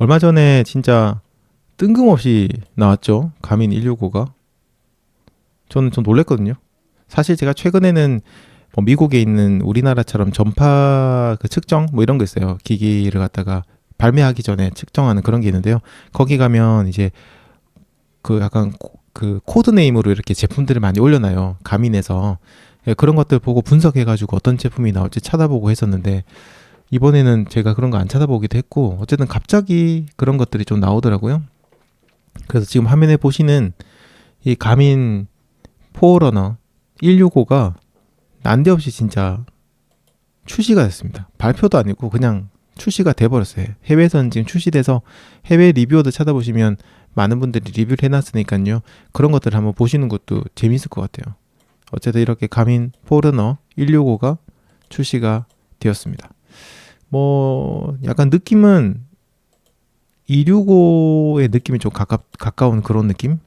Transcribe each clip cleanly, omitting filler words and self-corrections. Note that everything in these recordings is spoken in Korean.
얼마 전에 진짜 뜬금없이 나왔죠. 가민 165가. 저는 좀 놀랬거든요. 사실 제가 최근에는 뭐 미국에 있는 우리나라처럼 전파 그 측정 뭐 이런 거 있어요. 기기를 갖다가 발매하기 전에 측정하는 그런 게 있는데요. 거기 가면 이제 그 약간 그 코드네임으로 이렇게 제품들을 많이 올려놔요. 가민에서. 예, 그런 것들 보고 분석해가지고 어떤 제품이 나올지 찾아보고 했었는데 이번에는 제가 그런 거 안 찾아보기도 했고 어쨌든 갑자기 그런 것들이 좀 나오더라고요. 그래서 지금 화면에 보시는 이 가민 포어러너 165가 난데없이 진짜 출시가 됐습니다. 발표도 아니고 그냥 출시가 돼버렸어요. 해외에서는 지금 출시돼서 해외 리뷰어도 찾아보시면 많은 분들이 리뷰를 해놨으니까요. 그런 것들을 한번 보시는 것도 재밌을 것 같아요. 어쨌든 이렇게 가민 포어러너 165가 출시가 되었습니다. 뭐 약간 느낌은 265의 느낌이 좀 가까운 그런 느낌?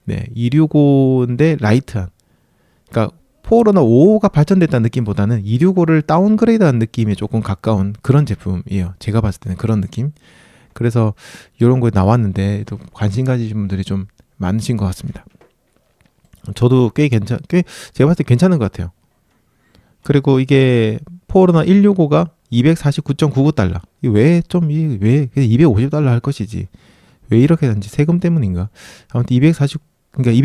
네, 265인데 라이트한. 그러니까 포어러너 5가 발전됐다는 느낌보다는 265를 다운그레이드한 느낌에 조금 가까운 그런 제품이에요. 제가 봤을 때는 그런 느낌. 그래서 이런 거에 나왔는데 또 관심 가지신 분들이 좀 많으신 것 같습니다. 저도 꽤 제가 봤을 때 괜찮은 것 같아요. 그리고 이게 포어러너 165가 249.99달러. 왜 250달러 할 것이지. 왜 이렇게 된지 세금 때문인가? 아무튼 그러니까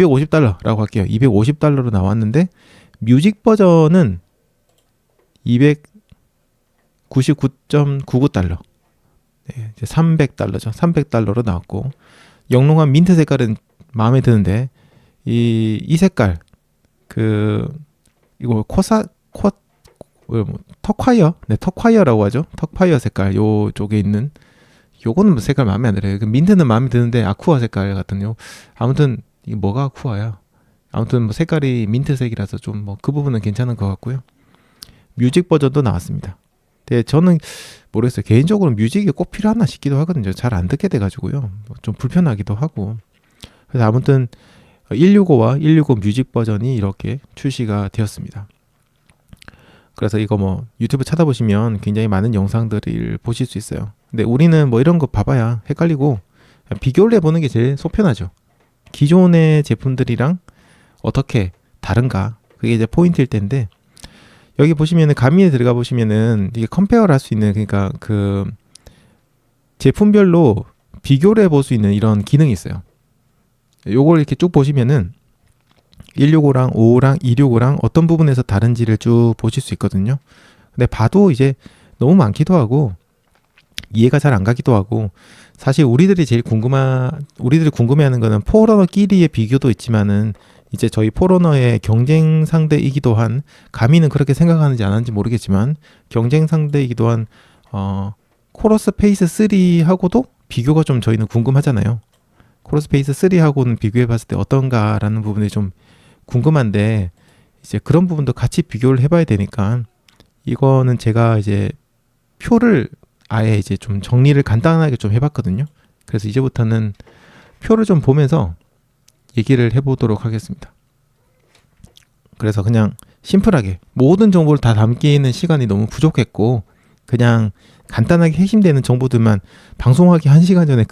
250달러라고 할게요. 250달러로 나왔는데 뮤직 버전은 299.99달러. 네, 이제 300달러죠. 300달러로 나왔고 영롱한 민트 색깔은 마음에 드는데 이 색깔 이거 턱화이어? 네, 턱화이어라고 하죠. 턱화이어 색깔 요 쪽에 있는 요거는 뭐 색깔 마음에 안 들어요. 민트는 마음에 드는데 아쿠아 색깔 같은 요. 아무튼 이게 뭐가 아쿠아야? 아무튼 뭐 색깔이 민트색이라서 좀 뭐 그 부분은 괜찮은 것 같고요. 뮤직 버전도 나왔습니다. 근데 저는 모르겠어요. 개인적으로 뮤직이 꼭 필요하나 싶기도 하거든요. 잘 안 듣게 돼가지고요. 좀 불편하기도 하고. 그래서 아무튼 165와 165 뮤직 버전이 이렇게 출시가 되었습니다. 그래서 이거 뭐 유튜브 찾아보시면 굉장히 많은 영상들을 보실 수 있어요. 근데 우리는 뭐 이런 거 봐봐야 헷갈리고 비교를 해보는 게 제일 속편하죠. 기존의 제품들이랑 어떻게 다른가 그게 이제 포인트일 텐데 여기 보시면은 가미에 들어가 보시면은 이게 컴페어를 할 수 있는 그러니까 그 제품별로 비교를 해볼 수 있는 이런 기능이 있어요. 요걸 이렇게 쭉 보시면은 165랑 55랑 265랑 어떤 부분에서 다른지를 쭉 보실 수 있거든요. 근데 봐도 이제 너무 많기도 하고 이해가 잘 안 가기도 하고 사실 우리들이 궁금해하는 거는 포러너끼리의 비교도 있지만은 이제 저희 포러너의 경쟁 상대이기도 한 가미는 그렇게 생각하는지 안 하는지 모르겠지만 경쟁 상대이기도 한 코러스 페이스 3하고도 비교가 좀 저희는 궁금하잖아요. 코러스 페이스 3하고는 비교해 봤을 때 어떤가라는 부분이 좀 궁금한데 이제 그런 부분도 같이 비교를 해봐야 되니까 이거는 제가 이제 표를 아예 이제 좀 정리를 간단하게 좀 해봤거든요. 그래서 이제부터는 표를 좀 보면서 얘기를 해보도록 하겠습니다. 그래서 그냥 심플하게 모든 정보를 다 담기는 시간이 너무 부족했고 그냥 간단하게 핵심되는 정보들만 방송하기 1시간 전에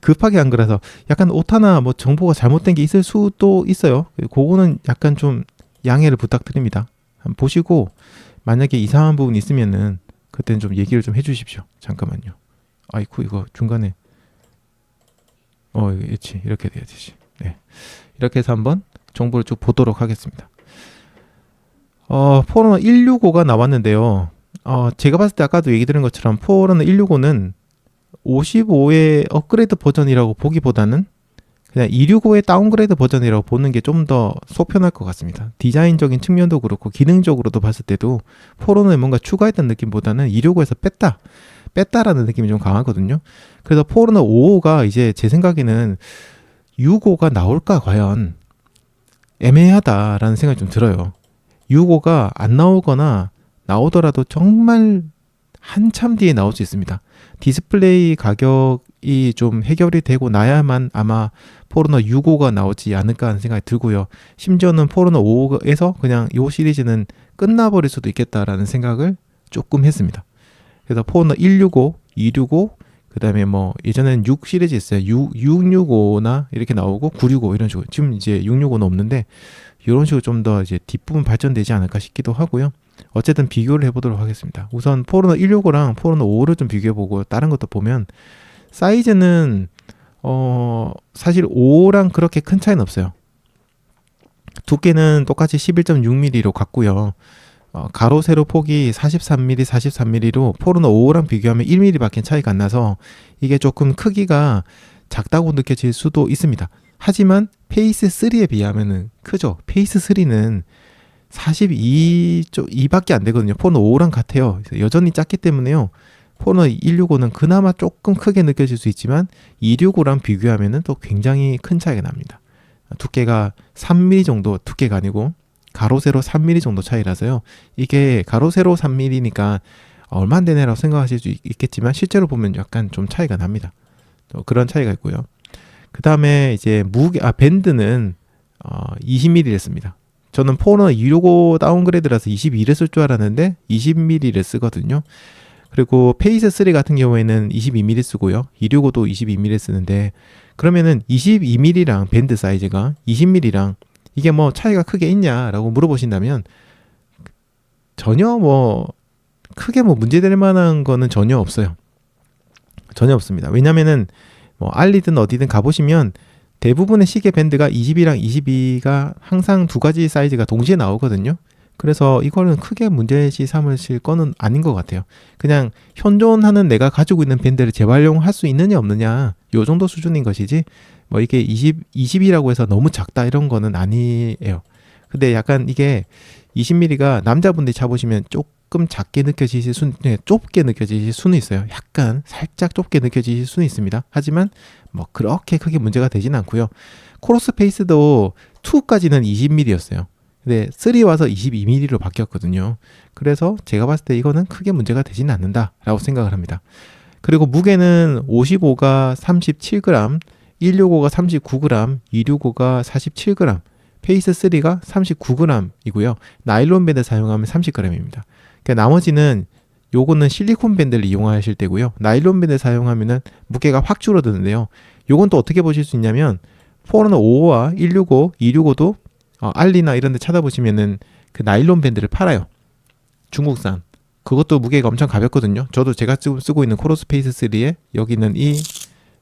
급하게 한 거라서 약간 오타나 뭐 정보가 잘못된 게 있을 수도 있어요. 그거는 약간 좀 양해를 부탁드립니다. 한번 보시고 만약에 이상한 부분 있으면은 그때는 좀 얘기를 좀 해주십시오. 잠깐만요. 아이쿠 이거 중간에 그렇지 이렇게 돼야 되지. 네, 이렇게 해서 한번 정보를 쭉 보도록 하겠습니다. 포러너 165가 나왔는데요. 제가 봤을 때 아까도 얘기 드린 것처럼 포러너 165는 55의 업그레이드 버전이라고 보기보다는 그냥 265의 다운그레이드 버전이라고 보는 게 좀 더 속편할 것 같습니다. 디자인적인 측면도 그렇고 기능적으로도 봤을 때도 포러너에 뭔가 추가했던 느낌보다는 265에서 뺐다라는 느낌이 좀 강하거든요. 그래서 포러너 55가 이제 제 생각에는 65가 나올까 과연 애매하다라는 생각이 좀 들어요. 65가 안 나오거나 나오더라도 정말 한참 뒤에 나올 수 있습니다. 디스플레이 가격이 좀 해결이 되고 나야만 아마 포러너 65가 나오지 않을까 하는 생각이 들고요. 심지어는 포러너 5에서 그냥 이 시리즈는 끝나버릴 수도 있겠다라는 생각을 조금 했습니다. 그래서 포러너 165, 265, 그 다음에 뭐 예전엔 6 시리즈 있어요. 665나 이렇게 나오고 965 이런 식으로. 지금 이제 665는 없는데 이런 식으로 좀 더 이제 뒷부분 발전되지 않을까 싶기도 하고요. 어쨌든 비교를 해보도록 하겠습니다. 우선 포르노 165랑 포르노 5를 좀 비교해보고 다른 것도 보면 사이즈는 사실 5랑 그렇게 큰 차이는 없어요. 두께는 똑같이 11.6mm로 같고요. 가로 세로 폭이 43mm, 43mm로 포르노 5랑 비교하면 1mm밖에 차이가 안 나서 이게 조금 크기가 작다고 느껴질 수도 있습니다. 하지만 페이스 3에 비하면은 크죠. 페이스 3는 42밖에 안 되거든요. 포르노 5랑 같아요. 여전히 작기 때문에요. 포르노 165는 그나마 조금 크게 느껴질 수 있지만 265랑 비교하면은 또 굉장히 큰 차이가 납니다. 두께가 3mm 정도 두께가 아니고 가로 세로 3mm 정도 차이라서요. 이게 가로 세로 3mm니까 얼마 안 되네라고 생각하실 수 있겠지만 실제로 보면 약간 좀 차이가 납니다. 또 그런 차이가 있고요. 그 다음에 이제 밴드는 20mm를 씁니다. 저는 포르노 265 다운그레이드라서 22를 쓸 줄 알았는데 20mm를 쓰거든요. 그리고 페이스 3 같은 경우에는 22mm 쓰고요. 265도 22mm 쓰는데 그러면은 22mm랑 밴드 사이즈가 20mm랑 이게 뭐 차이가 크게 있냐라고 물어보신다면 전혀 뭐 크게 뭐 문제될 만한 거는 전혀 없어요. 전혀 없습니다. 왜냐면은 뭐 알리든 어디든 가보시면 대부분의 시계 밴드가 20이랑 22가 항상 두 가지 사이즈가 동시에 나오거든요. 그래서 이거는 크게 문제시 삼으실 거는 아닌 것 같아요. 그냥 현존하는 내가 가지고 있는 밴드를 재활용할 수 있느냐 없느냐 요 정도 수준인 것이지 뭐 이게 20이라고 해서 너무 작다 이런 거는 아니에요. 근데 약간 이게 20mm가 남자분들이 잡으시면 조금 작게 느껴지실 좁게 느껴지실 수는 있어요. 약간 살짝 좁게 느껴지실 수는 있습니다. 하지만 뭐 그렇게 크게 문제가 되진 않고요. 코러스 페이스도 2까지는 20mm였어요. 근데 3 와서 22mm로 바뀌었거든요. 그래서 제가 봤을 때 이거는 크게 문제가 되지는 않는다라고 생각을 합니다. 그리고 무게는 55가 37g, 165가 39g, 265가 47g, 페이스 3가 39g이고요. 나일론 밴드 사용하면 30g입니다. 그러니까 나머지는 요거는 실리콘 밴드를 이용하실 때고요. 나일론 밴드 사용하면은 무게가 확 줄어드는데요. 요건 또 어떻게 보실 수 있냐면 포르노 5와 165, 265도 알리나 이런 데 찾아보시면은 그 나일론 밴드를 팔아요. 중국산. 그것도 무게가 엄청 가볍거든요. 저도 제가 지금 쓰고 있는 코러스페이스 3에 여기 있는 이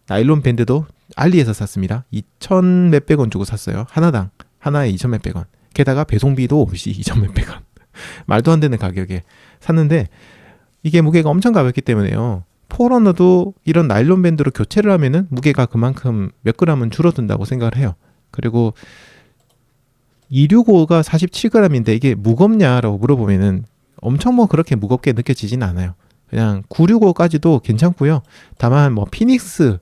나일론 밴드도 알리에서 샀습니다. 2,000 몇백 원 주고 샀어요. 하나당. 하나에 2,000 몇백 원. 게다가 배송비도 없이 2,000 몇백 원. 말도 안 되는 가격에 샀는데 이게 무게가 엄청 가볍기 때문에요. 포르노도 이런 나일론 밴드로 교체를 하면은 무게가 그만큼 몇 g은 줄어든다고 생각을 해요. 그리고 265가 47g인데 이게 무겁냐라고 물어보면은 엄청 뭐 그렇게 무겁게 느껴지진 않아요. 그냥 965까지도 괜찮고요. 다만 뭐 피닉스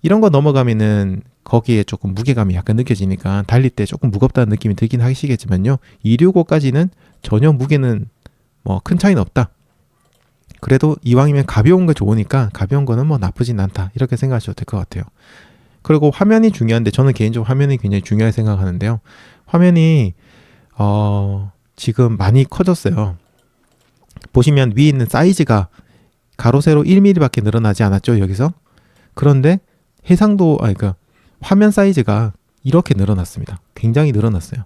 이런 거 넘어가면은 거기에 조금 무게감이 약간 느껴지니까 달릴 때 조금 무겁다는 느낌이 들긴 하시겠지만요. 265까지는 전혀 무게는 뭐 큰 차이는 없다. 그래도 이왕이면 가벼운 거 좋으니까 가벼운 거는 뭐 나쁘진 않다. 이렇게 생각하셔도 될 것 같아요. 그리고 화면이 중요한데 저는 개인적으로 화면이 굉장히 중요하게 생각하는데요. 화면이 지금 많이 커졌어요. 보시면 위에 있는 사이즈가 가로 세로 1mm밖에 늘어나지 않았죠, 여기서. 그런데 해상도 그러니까 화면 사이즈가 이렇게 늘어났습니다. 굉장히 늘어났어요.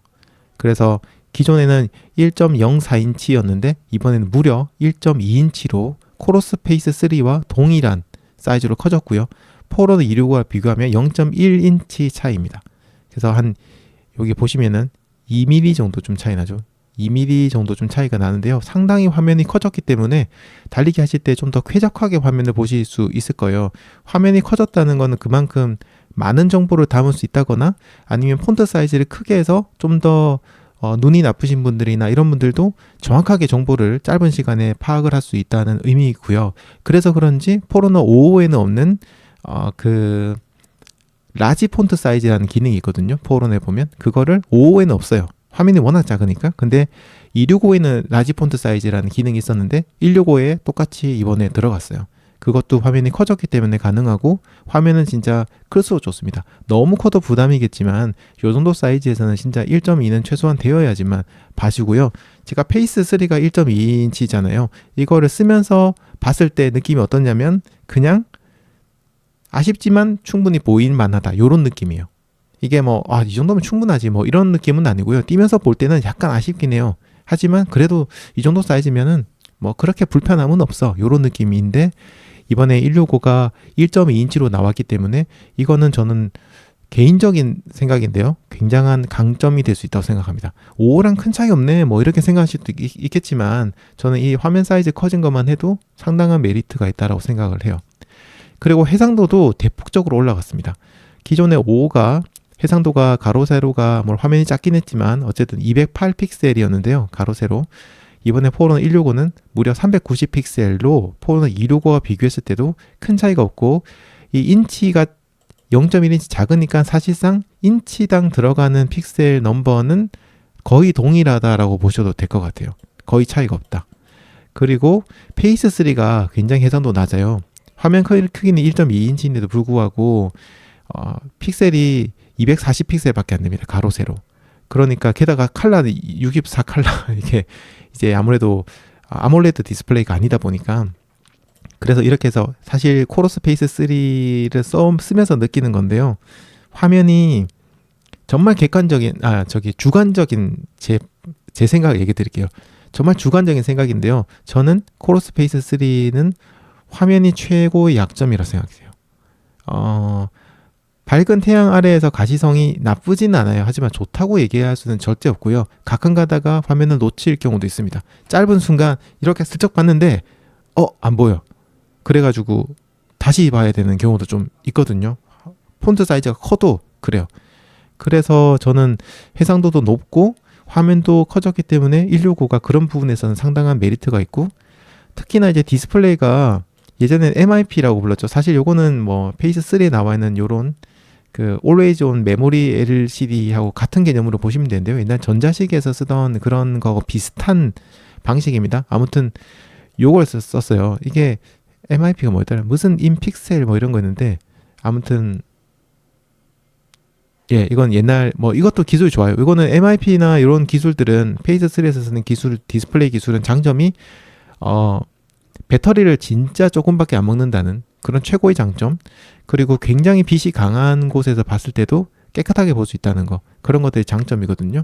그래서 기존에는 1.04인치였는데 이번에는 무려 1.2인치로 코러스페이스 3와 동일한 사이즈로 커졌고요. 포르노 265와 비교하면 0.1인치 차이입니다. 그래서 한 여기 보시면은 2mm 정도 좀 차이 나죠. 2mm 정도 좀 차이가 나는데요. 상당히 화면이 커졌기 때문에 달리기 하실 때 좀 더 쾌적하게 화면을 보실 수 있을 거예요. 화면이 커졌다는 거는 그만큼 많은 정보를 담을 수 있다거나 아니면 폰트 사이즈를 크게 해서 좀 더 눈이 나쁘신 분들이나 이런 분들도 정확하게 정보를 짧은 시간에 파악을 할 수 있다는 의미이고요. 그래서 그런지 포르노 5에는 없는 그 라지 폰트 사이즈라는 기능이 있거든요. 포르노에 보면 그거를 5에는 없어요. 화면이 워낙 작으니까. 근데 265에는 라지 폰트 사이즈라는 기능이 있었는데 165에 똑같이 이번에 들어갔어요. 그것도 화면이 커졌기 때문에 가능하고 화면은 진짜 클수록 좋습니다. 너무 커도 부담이겠지만 이 정도 사이즈에서는 진짜 1.2는 최소한 되어야지만 봐시고요. 제가 페이스 3가 1.2인치잖아요. 이거를 쓰면서 봤을 때 느낌이 어떠냐면 그냥 아쉽지만 충분히 보일 만하다. 요런 느낌이에요. 이게 뭐, 이 정도면 충분하지. 뭐 이런 느낌은 아니고요. 뛰면서 볼 때는 약간 아쉽긴 해요. 하지만 그래도 이 정도 사이즈면은 뭐 그렇게 불편함은 없어. 요런 느낌인데 이번에 165가 1.2인치로 나왔기 때문에 이거는 저는 개인적인 생각인데요. 굉장한 강점이 될 수 있다고 생각합니다. 5랑 큰 차이 없네. 뭐 이렇게 생각할 수도 있겠지만 저는 이 화면 사이즈 커진 것만 해도 상당한 메리트가 있다고 생각을 해요. 그리고 해상도도 대폭적으로 올라갔습니다. 기존의 5가 해상도가 가로 세로가 뭐 화면이 작긴 했지만 어쨌든 208픽셀이었는데요. 가로 세로. 이번에 포르노 165는 무려 390픽셀로 포르노 265와 비교했을 때도 큰 차이가 없고 이 인치가 0.1인치 작으니까 사실상 인치당 들어가는 픽셀 넘버는 거의 동일하다라고 보셔도 될 것 같아요. 거의 차이가 없다. 그리고 페이스 3가 굉장히 해상도 낮아요. 화면 크기는 1.2인치인데도 불구하고 픽셀이 240픽셀밖에 안 됩니다. 가로 세로. 그러니까 게다가 칼라는 64 칼라 이게 이제 아무래도 아몰레드 디스플레이가 아니다 보니까 그래서 이렇게 해서 사실 코러스 페이스 3를 쓰면서 느끼는 건데요. 화면이 정말 주관적인 제 생각 얘기 드릴게요. 정말 주관적인 생각인데요. 저는 코러스 페이스 3는 화면이 최고의 약점이라고 생각해요. 밝은 태양 아래에서 가시성이 나쁘진 않아요. 하지만 좋다고 얘기할 수는 절대 없고요. 가끔 가다가 화면을 놓칠 경우도 있습니다. 짧은 순간 이렇게 슬쩍 봤는데 안 보여. 그래가지고 다시 봐야 되는 경우도 좀 있거든요. 폰트 사이즈가 커도 그래요. 그래서 저는 해상도도 높고 화면도 커졌기 때문에 165가 그런 부분에서는 상당한 메리트가 있고 특히나 이제 디스플레이가 예전엔 MIP라고 불렀죠. 사실 요거는 뭐 페이스 3에 나와 있는 요런 그 Always On 메모리 LCD하고 같은 개념으로 보시면 되는데요. 옛날 전자식에서 쓰던 그런 거하고 비슷한 방식입니다. 아무튼 요걸 썼어요. 이게 MIP가 뭐였더라? 무슨 인픽셀 뭐 이런 거였는데 아무튼 이건 옛날 뭐 이것도 기술이 좋아요. 이거는 MIP나 이런 기술들은 페이스 3에서 쓰는 디스플레이 기술은 장점이 배터리를 진짜 조금밖에 안 먹는다는 그런 최고의 장점, 그리고 굉장히 빛이 강한 곳에서 봤을 때도 깨끗하게 볼 수 있다는 거, 그런 것들이 장점이거든요.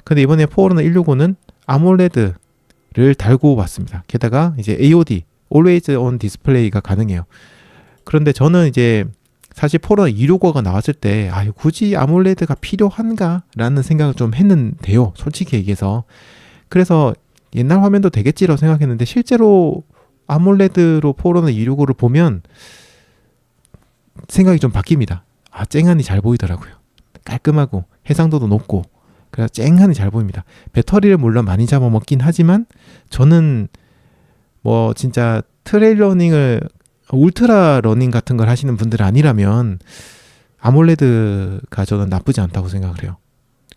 근데 이번에 포르노 165는 아몰레드를 달고 왔습니다. 게다가 이제 AOD, Always On 디스플레이가 가능해요. 그런데 저는 이제 사실 포르노 265가 나왔을 때 굳이 아몰레드가 필요한가? 라는 생각을 좀 했는데요. 솔직히 얘기해서. 그래서 옛날 화면도 되겠지라고 생각했는데 실제로 아몰레드로 포르노 265를 보면 생각이 좀 바뀝니다. 쨍하니 잘 보이더라고요. 깔끔하고 해상도도 높고 그래서 쨍하니 잘 보입니다. 배터리를 물론 많이 잡아먹긴 하지만 저는 뭐 진짜 트레일 러닝을 울트라 러닝 같은 걸 하시는 분들 아니라면 아몰레드가 저는 나쁘지 않다고 생각을 해요.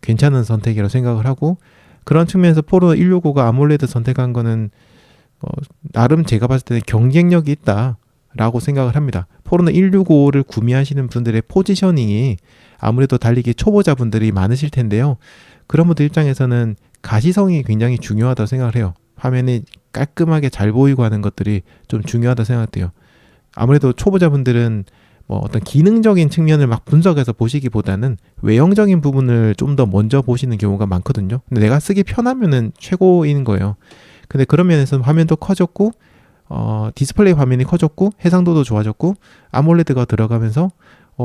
괜찮은 선택이라고 생각을 하고 그런 측면에서 포르노 165가 아몰레드 선택한 거는 나름 제가 봤을 때는 경쟁력이 있다라고 생각을 합니다. 포르노 165를 구매하시는 분들의 포지셔닝이 아무래도 달리기 초보자분들이 많으실 텐데요. 그런 분들 입장에서는 가시성이 굉장히 중요하다고 생각을 해요. 화면이 깔끔하게 잘 보이고 하는 것들이 좀 중요하다고 생각돼요. 아무래도 초보자분들은 뭐 어떤 기능적인 측면을 막 분석해서 보시기보다는 외형적인 부분을 좀 더 먼저 보시는 경우가 많거든요. 근데 내가 쓰기 편하면은 최고인 거예요. 근데 그런 면에서는 화면도 커졌고 디스플레이 화면이 커졌고 해상도도 좋아졌고 아몰레드가 들어가면서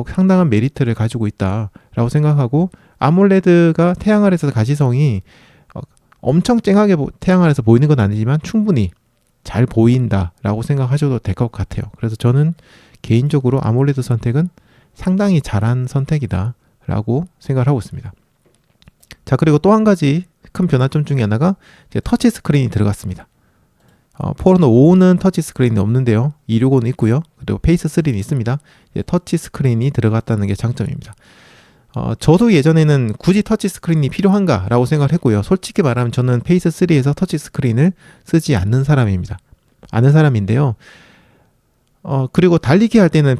상당한 메리트를 가지고 있다라고 생각하고, 아몰레드가 태양 아래에서 가시성이 엄청 쨍하게 태양 아래에서 보이는 건 아니지만 충분히 잘 보인다라고 생각하셔도 될 것 같아요. 그래서 저는 개인적으로 아몰레드 선택은 상당히 잘한 선택이다라고 생각을 하고 있습니다. 자, 그리고 또 한 가지 큰 변화점 중에 하나가 이제 터치 스크린이 들어갔습니다. 포르노 5는 터치 스크린이 없는데요. 265는 있고요. 그리고 페이스 3는 있습니다. 이제 터치 스크린이 들어갔다는 게 장점입니다. 저도 예전에는 굳이 터치 스크린이 필요한가라고 생각을 했고요. 솔직히 말하면 저는 페이스 3에서 터치 스크린을 쓰지 않는 사람입니다. 아는 사람인데요. 그리고 달리기 할 때는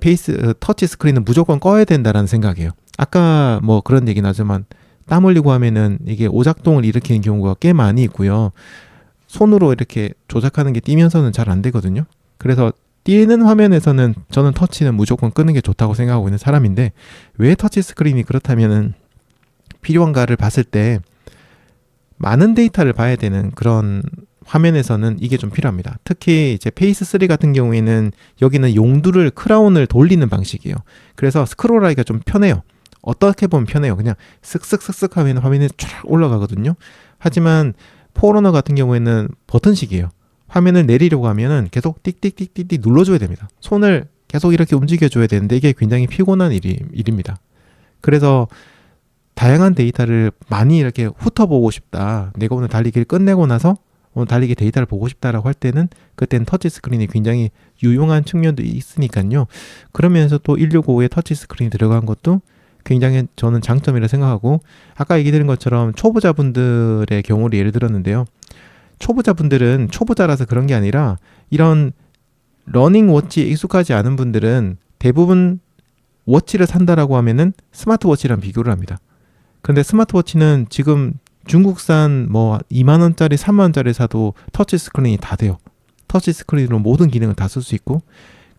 터치 스크린은 무조건 꺼야 된다라는 생각이에요. 아까 뭐 그런 얘기 나지만 땀 흘리고 하면은 이게 오작동을 일으키는 경우가 꽤 많이 있고요. 손으로 이렇게 조작하는 게 뛰면서는 잘 안 되거든요. 그래서 띄는 화면에서는 저는 터치는 무조건 끄는 게 좋다고 생각하고 있는 사람인데, 왜 터치 스크린이 그렇다면은 필요한가를 봤을 때 많은 데이터를 봐야 되는 그런 화면에서는 이게 좀 필요합니다. 특히 이제 페이스 3 같은 경우에는 여기는 용두를 크라운을 돌리는 방식이에요. 그래서 스크롤하기가 좀 편해요. 어떻게 보면 편해요. 그냥 쓱쓱쓱쓱 하면 화면이 쫙 올라가거든요. 하지만 포러너 같은 경우에는 버튼식이에요. 화면을 내리려고 하면은 계속 띡띡띡띡 눌러줘야 됩니다. 손을 계속 이렇게 움직여줘야 되는데 이게 굉장히 피곤한 일입니다. 그래서 다양한 데이터를 많이 이렇게 훑어보고 싶다. 내가 오늘 달리기를 끝내고 나서 오늘 달리기 데이터를 보고 싶다라고 할 때는 그때는 터치 스크린이 굉장히 유용한 측면도 있으니까요. 그러면서 또 165에 터치 스크린이 들어간 것도 굉장히 저는 장점이라 생각하고, 아까 얘기 드린 것처럼 초보자분들의 경우를 예를 들었는데요. 초보자분들은 초보자라서 그런 게 아니라 이런 러닝 워치에 익숙하지 않은 분들은 대부분 워치를 산다라고 하면은 스마트워치랑 비교를 합니다. 근데 스마트워치는 지금 중국산 뭐 2만원짜리 3만원짜리 사도 터치 스크린이 다 돼요. 터치 스크린으로 모든 기능을 다 쓸 수 있고.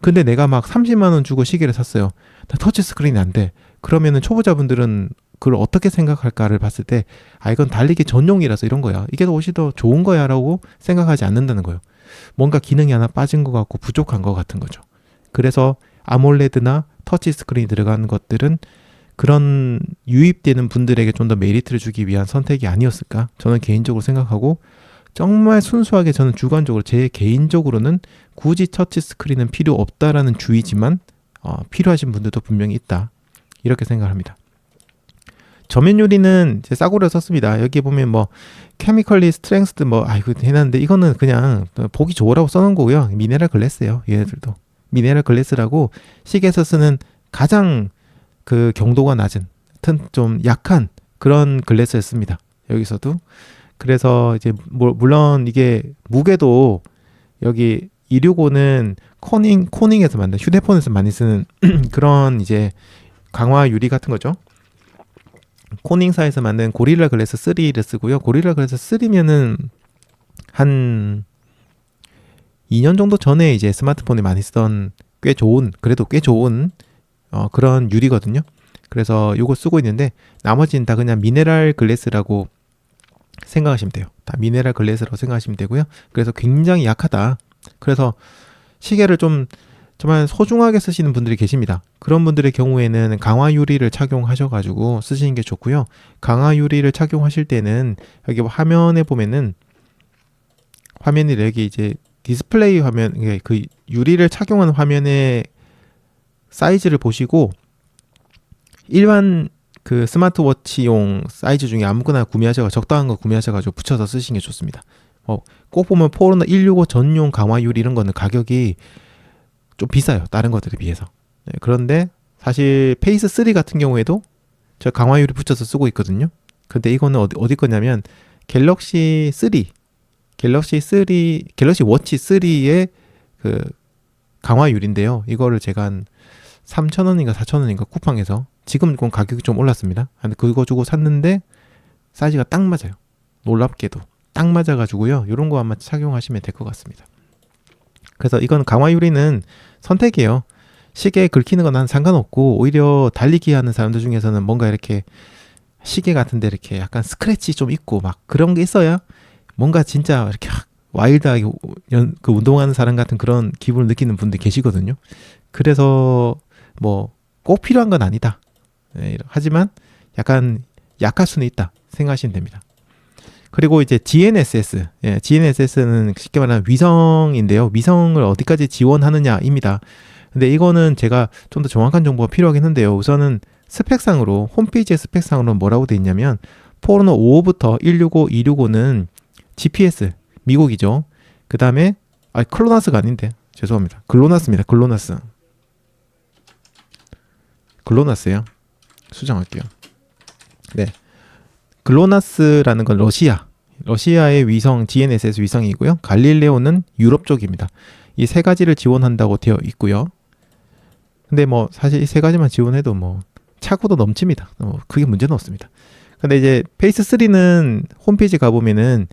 근데 내가 막 30만원 주고 시계를 샀어요. 나 터치 스크린이 안 돼. 그러면은 초보자분들은 그걸 어떻게 생각할까를 봤을 때, 아, 이건 달리기 전용이라서 이런 거야, 이게 훨씬 더 좋은 거야 라고 생각하지 않는다는 거예요. 뭔가 기능이 하나 빠진 것 같고 부족한 것 같은 거죠. 그래서 아몰레드나 터치 스크린이 들어가는 것들은 그런 유입되는 분들에게 좀 더 메리트를 주기 위한 선택이 아니었을까, 저는 개인적으로 생각하고, 정말 순수하게 저는 주관적으로 제 개인적으로는 굳이 터치 스크린은 필요 없다라는 주의지만 필요하신 분들도 분명히 있다, 이렇게 생각합니다. 저면 유리는 제 싸구려 썼습니다. 여기 보면 뭐 케미컬리 스트렝스드 뭐 이거 해놨는데 이거는 그냥 보기 좋으라고 써놓은 거고요. 미네랄 글래스예요. 얘네들도 미네랄 글래스라고 시계에서 쓰는 가장 그 경도가 낮은, 좀 약한 그런 글래스를 씁니다. 여기서도. 그래서 이제 물론 이게 무게도 여기 265는 코닝에서 만든, 휴대폰에서 많이 쓰는 그런 이제 강화 유리 같은 거죠. 코닝사에서 만든 고릴라 글래스 3를 쓰고요. 고릴라 글래스 3면은 한 2년 정도 전에 이제 스마트폰에 많이 쓰던 그래도 꽤 좋은 그런 유리거든요. 그래서 이거 쓰고 있는데, 나머지는 다 그냥 미네랄 글래스라고 생각하시면 돼요. 다 미네랄 글래스라고 생각하시면 되고요. 그래서 굉장히 약하다. 그래서 시계를 좀 정말 소중하게 쓰시는 분들이 계십니다. 그런 분들의 경우에는 강화 유리를 착용하셔가지고 쓰시는 게 좋고요. 강화 유리를 착용하실 때는 여기 화면에 보면은, 화면이 여기 이제 디스플레이 화면, 그 유리를 착용한 화면의 사이즈를 보시고 일반 그 스마트워치용 사이즈 중에 아무거나 구매하셔서 적당한 거 구매하셔가지고 붙여서 쓰시는 게 좋습니다. 꼭 보면 포르노 165 전용 강화 유리 이런 거는 가격이 좀 비싸요, 다른 것들에 비해서. 네, 그런데 사실 페이스 3 같은 경우에도 저 강화 유리 붙여서 쓰고 있거든요. 근데 이거는 어디 거냐면 갤럭시 워치 3의 그 강화 유리인데요. 이거를 제가 한 3,000원인가 4,000원인가 쿠팡에서, 지금 그건 가격이 좀 올랐습니다. 근데 그거 주고 샀는데 사이즈가 딱 맞아요. 놀랍게도 딱 맞아가지고요. 이런 거 아마 착용하시면 될 것 같습니다. 그래서 이건 강화 유리는 선택이에요. 시계에 긁히는 건 난 상관없고, 오히려 달리기 하는 사람들 중에서는 뭔가 이렇게 시계 같은데 이렇게 약간 스크래치 좀 있고 막 그런 게 있어야 뭔가 진짜 이렇게 와일드하게 그 운동하는 사람 같은 그런 기분을 느끼는 분들이 계시거든요. 그래서 뭐 꼭 필요한 건 아니다. 네, 하지만 약간 약할 수는 있다 생각하시면 됩니다. 그리고 이제 GNSS, GNSS는 쉽게 말하면 위성인데요. 위성을 어디까지 지원하느냐입니다. 근데 이거는 제가 좀 더 정확한 정보가 필요하긴 한데요. 우선은 스펙상으로, 홈페이지의 스펙상으로 뭐라고 돼 있냐면, 포르노 5부터 165, 265는 GPS, 미국이죠. 그 다음에 클로나스가 아닌데 죄송합니다. 글로나스입니다. 글로나스예요. 수정할게요. 네, 글로나스라는 건 러시아의 위성 GNSS 위성이고요. 갈릴레오는 유럽 쪽입니다. 이 세 가지를 지원한다고 되어 있고요. 근데 뭐 사실 이 세 가지만 지원해도 뭐 차고도 넘칩니다. 그게 문제는 없습니다. 근데 이제 페이스 3는 홈페이지 가보면은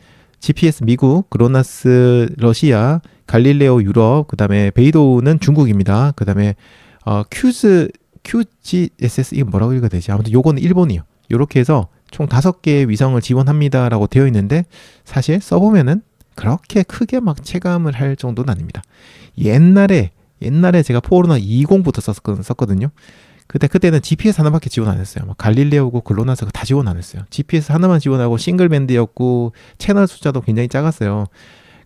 GPS 미국, 그로나스 러시아, 갈릴레오 유럽, 그 다음에 베이도는 중국입니다. 그 다음에 QGSS 이게 뭐라고 읽어야 되지? 아무튼 요거는 일본이요. 요렇게 해서 총 5개의 위성을 지원합니다라고 되어 있는데 사실 써보면은 그렇게 크게 막 체감을 할 정도는 아닙니다. 옛날에 제가 포르나 20부터 썼거든요. 그때는 GPS 하나밖에 지원 안 했어요. 막 갈릴레오고 글로나스가 다 지원 안 했어요. GPS 하나만 지원하고 싱글 밴드였고 채널 숫자도 굉장히 작았어요.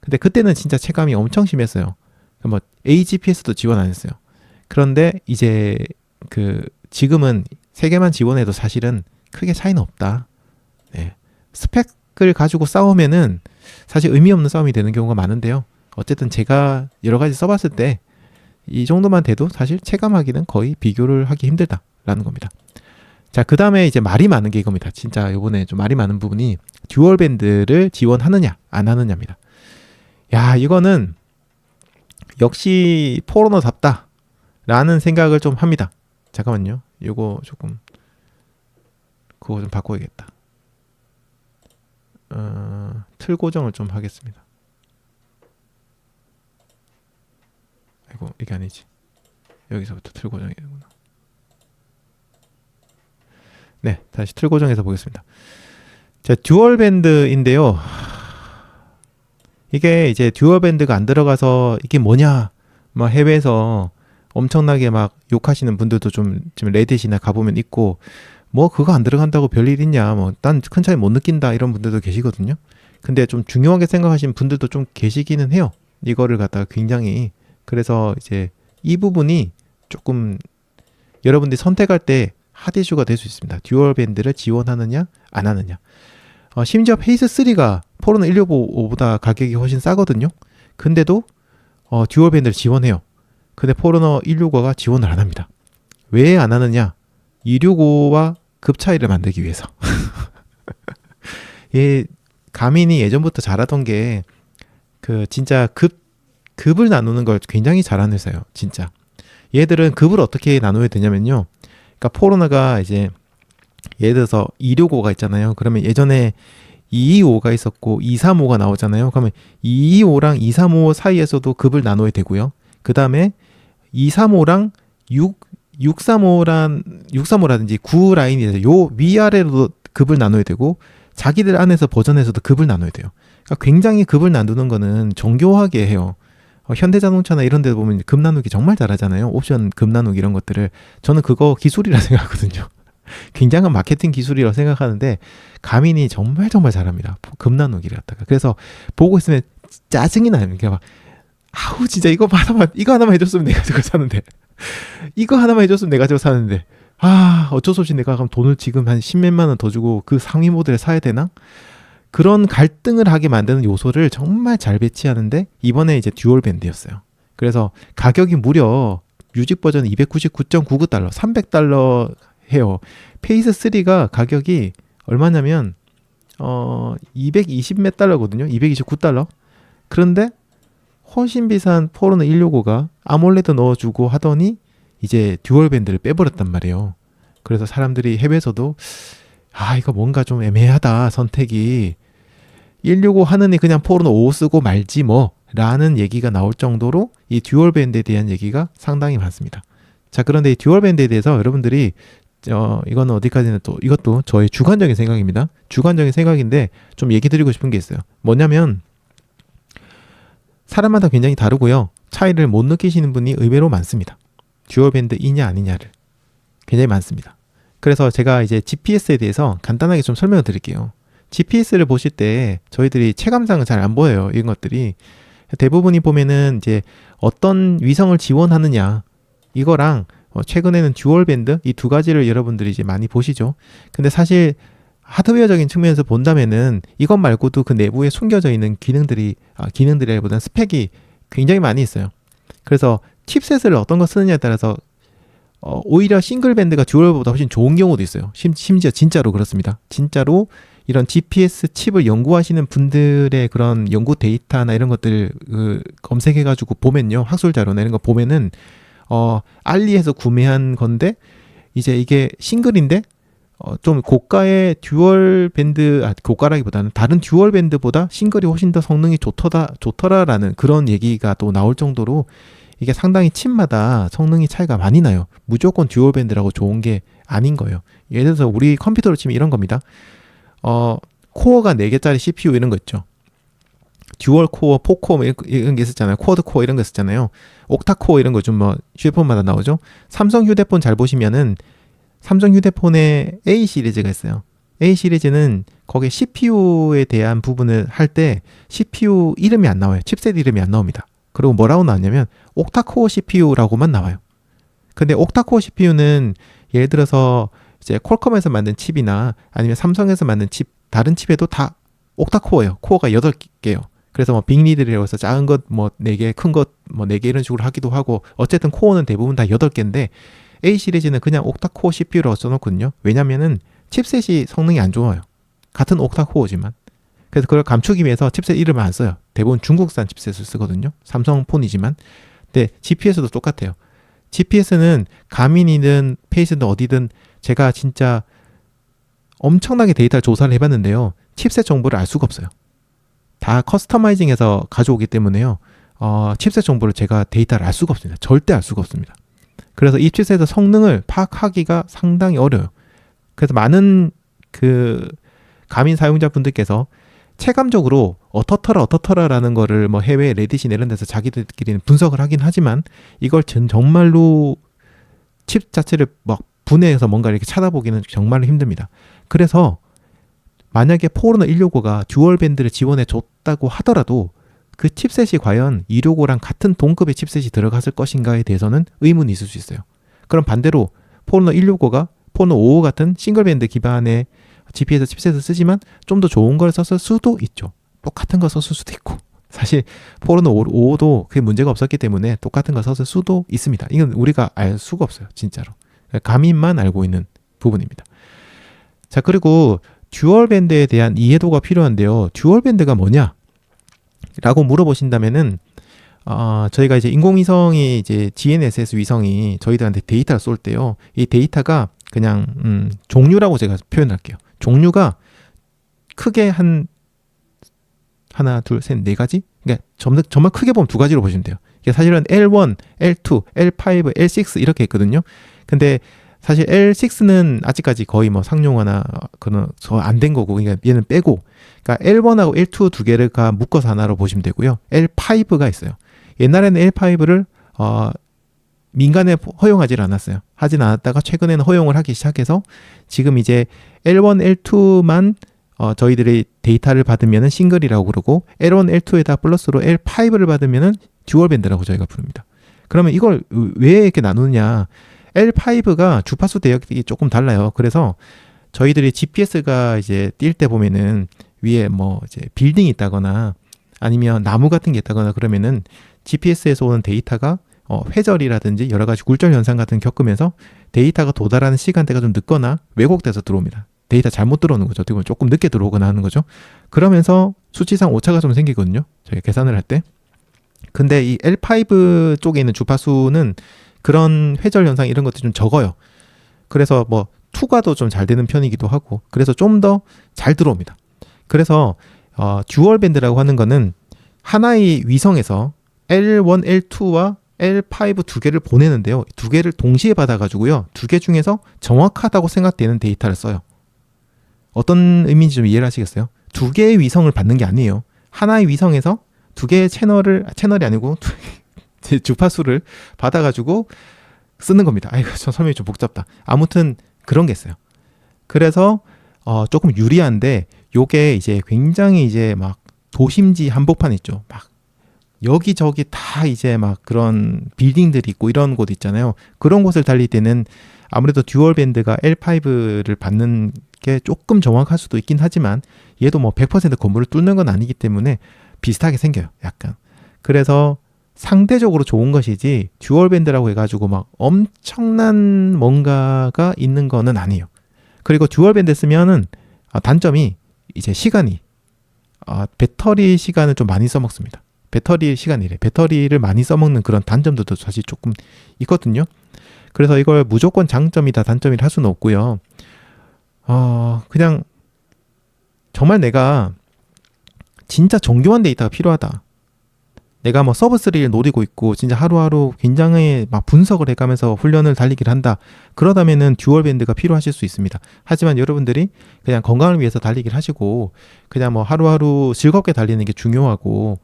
근데 그때는 진짜 체감이 엄청 심했어요. 뭐 AGPS도 지원 안 했어요. 그런데 이제 지금은 3개만 지원해도 사실은 크게 차이는 없다. 네. 스펙을 가지고 싸우면은 사실 의미 없는 싸움이 되는 경우가 많은데요. 어쨌든 제가 여러 가지 써봤을 때 이 정도만 돼도 사실 체감하기는 거의 비교를 하기 힘들다라는 겁니다. 자, 그 다음에 이제 말이 많은 게 이겁니다. 진짜 요번에 좀 말이 많은 부분이 듀얼 밴드를 지원하느냐 안 하느냐입니다. 야, 이거는 역시 포르노답다 라는 생각을 좀 합니다. 잠깐만요. 요거 조금 그거 좀 바꿔야겠다. 틀 고정을 좀 하겠습니다. 아이고, 이게 아니지. 여기서부터 틀 고정해야 되구나. 네, 다시 틀 고정해서 보겠습니다. 자, 듀얼 밴드인데요. 이게 이제 듀얼 밴드가 안 들어가서 이게 뭐냐, 막 해외에서 엄청나게 막 욕하시는 분들도 좀 지금 레딧이나 가보면 있고, 뭐 그거 안 들어간다고 별일 있냐, 뭐 난 큰 차이 못 느낀다 이런 분들도 계시거든요. 근데 좀 중요하게 생각하시는 분들도 좀 계시기는 해요. 이거를 갖다가 굉장히. 그래서 이제 이 부분이 조금 여러분들이 선택할 때 핫 이슈가 될 수 있습니다. 듀얼 밴드를 지원하느냐 안 하느냐. 심지어 페이스 3가 포르노 165보다 가격이 훨씬 싸거든요. 근데도 듀얼 밴드를 지원해요. 근데 포르노 165가 지원을 안 합니다. 왜 안 하느냐? 265와 급 차이를 만들기 위해서. 예, 가민이 예전부터 잘하던 게 진짜 급을 나누는 걸 굉장히 잘하는 회사예요. 진짜. 얘들은 급을 어떻게 나눠야 되냐면요. 그러니까 포르노가 이제 예를 들어서 265가 있잖아요. 그러면 예전에 225가 있었고 235가 나오잖아요. 그러면 225랑 235 사이에서도 급을 나눠야 되고요. 그 다음에 235랑 635라든지 9 라인이 요 위아래로도 급을 나눠야 되고 자기들 안에서 버전에서도 급을 나눠야 돼요. 그러니까 굉장히 급을 나누는 거는 정교하게 해요. 현대자동차나 이런 데 보면 급 나누기 정말 잘하잖아요. 옵션 급 나누기 이런 것들을. 저는 그거 기술이라 생각하거든요. 굉장한 마케팅 기술이라고 생각하는데 가민이 정말 잘합니다. 급 나누기를 갖다가. 그래서 보고 있으면 짜증이 나요. 그러니까 막 아우 진짜 이거 하나만 해줬으면 내가 저거 사는데 이거 하나만 해줬으면 내가 저거 사는데 어쩔 수 없이 내가 그럼 돈을 지금 한 10몇만 원 더 주고 그 상위 모델을 사야 되나? 그런 갈등을 하게 만드는 요소를 정말 잘 배치하는데 이번에 이제 듀얼 밴드였어요. 그래서 가격이 무려 뮤직 버전 299.99달러, 300달러 해요. 페이스 3가 가격이 얼마냐면 220 몇 달러거든요. 229달러. 그런데 훨씬 비싼 포르노 165가 아몰레드 넣어주고 하더니 이제 듀얼 밴드를 빼버렸단 말이에요. 그래서 사람들이 해외에서도 이거 뭔가 좀 애매하다 선택이 165 하느니 그냥 포르노 5 쓰고 말지 뭐 라는 얘기가 나올 정도로 이 듀얼 밴드에 대한 얘기가 상당히 많습니다. 자, 그런데 이 듀얼 밴드에 대해서 여러분들이 이거는 어디까지는 또 이것도 저의 주관적인 생각입니다. 주관적인 생각인데 좀 얘기 드리고 싶은 게 있어요. 뭐냐면 사람마다 굉장히 다르고요. 차이를 못 느끼시는 분이 의외로 많습니다. 듀얼 밴드이냐 아니냐를 굉장히 많습니다. 그래서 제가 이제 GPS에 대해서 간단하게 좀 설명을 드릴게요. GPS를 보실 때 저희들이 체감상은 잘 안 보여요. 이런 것들이. 대부분이 보면은 이제 어떤 위성을 지원하느냐 이거랑 최근에는 듀얼 밴드 이 두 가지를 여러분들이 이제 많이 보시죠. 근데 사실 하드웨어적인 측면에서 본다면은 이것 말고도 그 내부에 숨겨져 있는 기능들이라기보다는 스펙이 굉장히 많이 있어요. 그래서 칩셋을 어떤 거 쓰느냐에 따라서 오히려 싱글 밴드가 듀얼보다 훨씬 좋은 경우도 있어요. 심지어 진짜로 그렇습니다. 진짜로 이런 GPS 칩을 연구하시는 분들의 그런 연구 데이터나 이런 것들 검색해가지고 보면요. 학술 자료나 이런 거 보면은 알리에서 구매한 건데 이제 이게 싱글인데 좀 고가의 듀얼 밴드, 고가라기보다는 다른 듀얼 밴드보다 싱글이 훨씬 더 성능이 좋더라라는 그런 얘기가 또 나올 정도로 이게 상당히 칩마다 성능이 차이가 많이 나요. 무조건 듀얼 밴드라고 좋은 게 아닌 거예요. 예를 들어서 우리 컴퓨터로 치면 이런 겁니다. 코어가 4개짜리 CPU 이런 거 있죠. 듀얼 코어, 4코어 이런 게 있었잖아요. 쿼드 코어 이런 거 있었잖아요. 옥타 코어 이런 거 좀 뭐 휴대폰마다 나오죠. 삼성 휴대폰 잘 보시면은 삼성 휴대폰에 A 시리즈가 있어요. A 시리즈는 거기에 CPU에 대한 부분을 할 때 CPU 이름이 안 나와요. 칩셋 이름이 안 나옵니다. 그리고 뭐라고 나왔냐면 옥타코어 CPU라고만 나와요. 근데 옥타코어 CPU는 예를 들어서 이제 퀄컴에서 만든 칩이나 아니면 삼성에서 만든 칩, 다른 칩에도 다 옥타코어예요. 코어가 8개예요. 그래서 뭐 빅리들이라고 해서 작은 것 뭐 4개, 큰 것 뭐 4개 이런 식으로 하기도 하고 어쨌든 코어는 대부분 다 8개인데 A 시리즈는 그냥 옥타코어 CPU라고 써놓거든요. 왜냐면은 칩셋이 성능이 안 좋아요. 같은 옥타코어지만. 그래서 그걸 감추기 위해서 칩셋 이름을 안 써요. 대부분 중국산 칩셋을 쓰거든요. 삼성폰이지만. 근데 GPS도 똑같아요. GPS는 가민이든 페이스든 어디든 제가 진짜 엄청나게 데이터를 조사를 해봤는데요. 칩셋 정보를 알 수가 없어요. 다 커스터마이징해서 가져오기 때문에요. 칩셋 정보를 제가 데이터를 알 수가 없습니다. 절대 알 수가 없습니다. 그래서 이 칩셋의 성능을 파악하기가 상당히 어려워요. 그래서 많은 그 가민 사용자분들께서 체감적으로 어떻더라라는 거를 뭐 해외 레딧이나 이런 데서 자기들끼리는 분석을 하긴 하지만 이걸 정말로 칩 자체를 막 분해해서 뭔가 이렇게 찾아보기는 정말로 힘듭니다. 그래서 만약에 포르노 165가 듀얼 밴드를 지원해 줬다고 하더라도 그 칩셋이 과연 265랑 같은 동급의 칩셋이 들어갔을 것인가에 대해서는 의문이 있을 수 있어요. 그럼 반대로 포르노 165가 포르노 55 같은 싱글밴드 기반의 GPS 칩셋을 쓰지만 좀 더 좋은 걸 썼을 수도 있죠. 똑같은 거 썼을 수도 있고 사실 포르노 55도 그게 문제가 없었기 때문에 똑같은 거 썼을 수도 있습니다. 이건 우리가 알 수가 없어요. 진짜로. 가민만 알고 있는 부분입니다. 자, 그리고 듀얼 밴드에 대한 이해도가 필요한데요. 듀얼 밴드가 뭐냐? 라고 물어보신다면은 저희가 이제 인공위성이 이제 GNSS 위성이 저희들한테 데이터를 쏠 때요. 이 데이터가 그냥 종류라고 제가 표현할게요. 종류가 크게 하나, 둘, 셋, 네 가지? 그러니까 정말 크게 보면 2가지로 보시면 돼요. 이게 사실은 L1, L2, L5, L6 이렇게 있거든요. 근데 사실 L6는 아직까지 거의 뭐 상용화나 그런 안 된 거고, 그러니까 얘는 빼고, 그러니까 L1하고 L2 두 개를 묶어서 하나로 보시면 되고요. L5가 있어요. 옛날에는 L5를 민간에 허용하지 않았어요. 하진 않았다가 최근에는 허용을 하기 시작해서 지금 이제 L1, L2만 저희들이 데이터를 받으면은 싱글이라고 그러고 L1, L2에다 플러스로 L5를 받으면은 듀얼 밴드라고 저희가 부릅니다. 그러면 이걸 왜 이렇게 나누느냐? L5가 주파수 대역이 조금 달라요. 그래서 저희들이 GPS가 이제 뛸 때 보면은 위에 뭐 이제 빌딩이 있다거나 아니면 나무 같은 게 있다거나 그러면은 GPS에서 오는 데이터가 회절이라든지 여러 가지 굴절 현상 같은 거 겪으면서 데이터가 도달하는 시간대가 좀 늦거나 왜곡돼서 들어옵니다. 데이터 잘못 들어오는 거죠. 어떻게 보면 조금 늦게 들어오거나 하는 거죠. 그러면서 수치상 오차가 좀 생기거든요. 저희가 계산을 할 때. 근데 이 L5 쪽에 있는 주파수는 그런 회절 현상 이런 것들이 좀 적어요. 그래서 뭐 투과도 좀 잘 되는 편이기도 하고 그래서 좀 더 잘 들어옵니다. 그래서 듀얼 밴드라고 하는 거는 하나의 위성에서 L1, L2와 L5 두 개를 보내는데요. 두 개를 동시에 받아가지고요. 두 개 중에서 정확하다고 생각되는 데이터를 써요. 어떤 의미인지 좀 이해를 하시겠어요? 두 개의 위성을 받는 게 아니에요. 하나의 위성에서 두 개의 채널이 아니고 주파수를 받아가지고 쓰는 겁니다. 아이고, 저 설명이 좀 복잡다. 아무튼 그런 게 있어요. 그래서 조금 유리한데 요게 이제 굉장히 이제 막 도심지 한복판 있죠. 막 여기저기 다 이제 막 그런 빌딩들이 있고 이런 곳 있잖아요. 그런 곳을 달릴 때는 아무래도 듀얼 밴드가 L5를 받는 게 조금 정확할 수도 있긴 하지만 얘도 뭐 100% 건물을 뚫는 건 아니기 때문에 비슷하게 생겨요. 약간. 그래서 상대적으로 좋은 것이지 듀얼 밴드라고 해가지고 막 엄청난 뭔가가 있는 거는 아니에요. 그리고 듀얼 밴드 쓰면은 단점이 이제 시간이 배터리 시간을 좀 많이 써먹습니다. 배터리 시간이래. 배터리를 많이 써먹는 그런 단점들도 사실 조금 있거든요. 그래서 이걸 무조건 장점이다 단점이라 할 수는 없고요. 그냥 정말 내가 진짜 정교한 데이터가 필요하다. 내가 뭐 서브3를 노리고 있고 진짜 하루하루 굉장히 막 분석을 해가면서 훈련을 달리기를 한다. 그러다면은 듀얼 밴드가 필요하실 수 있습니다. 하지만 여러분들이 그냥 건강을 위해서 달리기를 하시고 그냥 뭐 하루하루 즐겁게 달리는 게 중요하고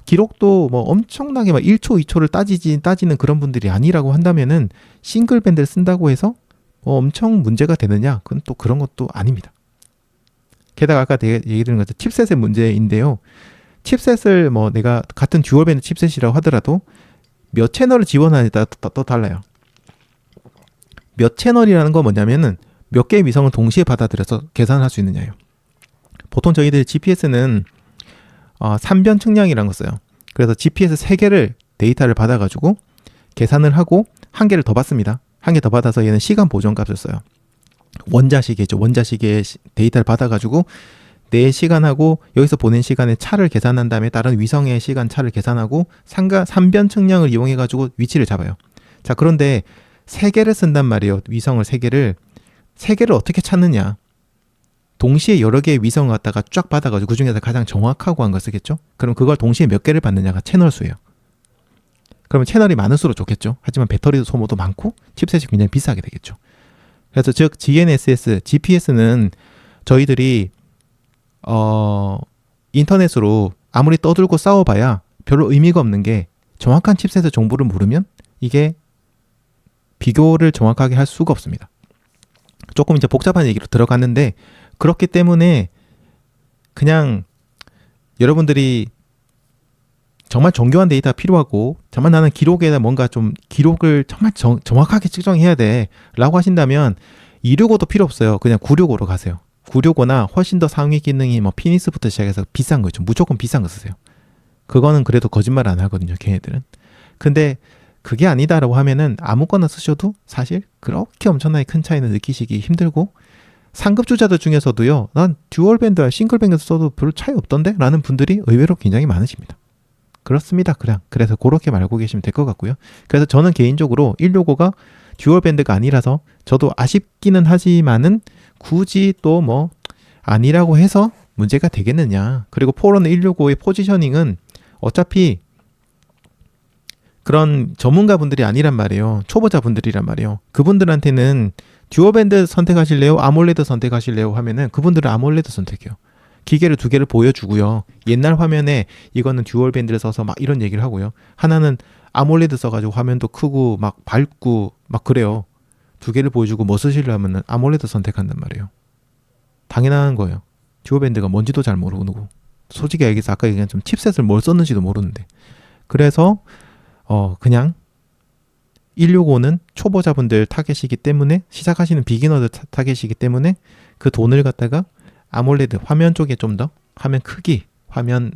기록도 뭐 엄청나게 막 1초, 2초를 따지는 그런 분들이 아니라고 한다면은 싱글 밴드를 쓴다고 해서 엄청 문제가 되느냐? 그건 또 그런 것도 아닙니다. 게다가 아까 얘기 드린 것처럼 칩셋의 문제인데요. 칩셋을 뭐 내가 같은 듀얼 밴드 칩셋이라고 하더라도 몇 채널을 지원하느냐에 따라 또 달라요. 몇 채널이라는 건 뭐냐면은 몇 개의 위성을 동시에 받아들여서 계산할 수 있느냐예요. 보통 저희들 GPS는 3변 측량이라는 걸 써요. 그래서 GPS 3개를 데이터를 받아가지고 계산을 하고 한 개를 더 받습니다. 한 개 더 받아서 얘는 시간 보존 값을 써요. 원자시계죠. 원자시계의 데이터를 받아가지고 내 시간하고 여기서 보낸 시간의 차를 계산한 다음에 다른 위성의 시간 차를 계산하고 3변 측량을 이용해가지고 위치를 잡아요. 자, 그런데 3개를 쓴단 말이에요. 위성을 3개를. 3개를 어떻게 찾느냐. 동시에 여러 개의 위성을 갖다가 쫙 받아가지고 그 중에서 가장 정확하고 한 걸 쓰겠죠. 그럼 그걸 동시에 몇 개를 받느냐가 채널 수예요. 그러면 채널이 많을수록 좋겠죠. 하지만 배터리 소모도 많고 칩셋이 굉장히 비싸게 되겠죠. 그래서 즉 GNSS, GPS는 저희들이 인터넷으로 아무리 떠들고 싸워봐야 별로 의미가 없는 게 정확한 칩셋의 정보를 모르면 이게 비교를 정확하게 할 수가 없습니다. 조금 이제 복잡한 얘기로 들어갔는데 그렇기 때문에 그냥 여러분들이 정말 정교한 데이터가 필요하고 정말 나는 기록에다 뭔가 좀 기록을 정말 정확하게 측정해야 돼 라고 하신다면 265도 필요 없어요. 그냥 965로 가세요. 965나 훨씬 더 상위 기능이 뭐 피니스부터 시작해서 비싼 거 있죠. 무조건 비싼 거 쓰세요. 그거는 그래도 거짓말 안 하거든요. 걔네들은. 근데 그게 아니다라고 하면은 아무거나 쓰셔도 사실 그렇게 엄청나게 큰 차이는 느끼시기 힘들고 상급 주자들 중에서도요. 난 듀얼 밴드와 싱글 밴드 써도 별로 차이 없던데? 라는 분들이 의외로 굉장히 많으십니다. 그렇습니다. 그래서 그렇게 말고 계시면 될 것 같고요. 그래서 저는 개인적으로 165가 듀얼 밴드가 아니라서 저도 아쉽기는 하지만은 굳이 또 뭐 아니라고 해서 문제가 되겠느냐. 그리고 포로는 165의 포지셔닝은 어차피 그런 전문가분들이 아니란 말이에요. 초보자분들이란 말이에요. 그분들한테는 듀얼 밴드 선택하실래요? 아몰레드 선택하실래요? 하면은 그분들은 아몰레드 선택해요. 기계를 2개를 보여주고요. 옛날 화면에 이거는 듀얼 밴드를 써서 막 이런 얘기를 하고요. 하나는 아몰레드 써가지고 화면도 크고 막 밝고 막 그래요. 2개를 보여주고 뭐 쓰시려면은 아몰레드 선택한단 말이에요. 당연한 거예요. 듀얼 밴드가 뭔지도 잘 모르고 솔직히 얘기해서 아까 얘기한 좀 칩셋을 뭘 썼는지도 모르는데 그래서 그냥 165는 초보자분들 타겟이기 때문에 시작하시는 비기너들 타겟이기 때문에 그 돈을 갖다가 아몰레드 화면 쪽에 좀 더 화면 크기, 화면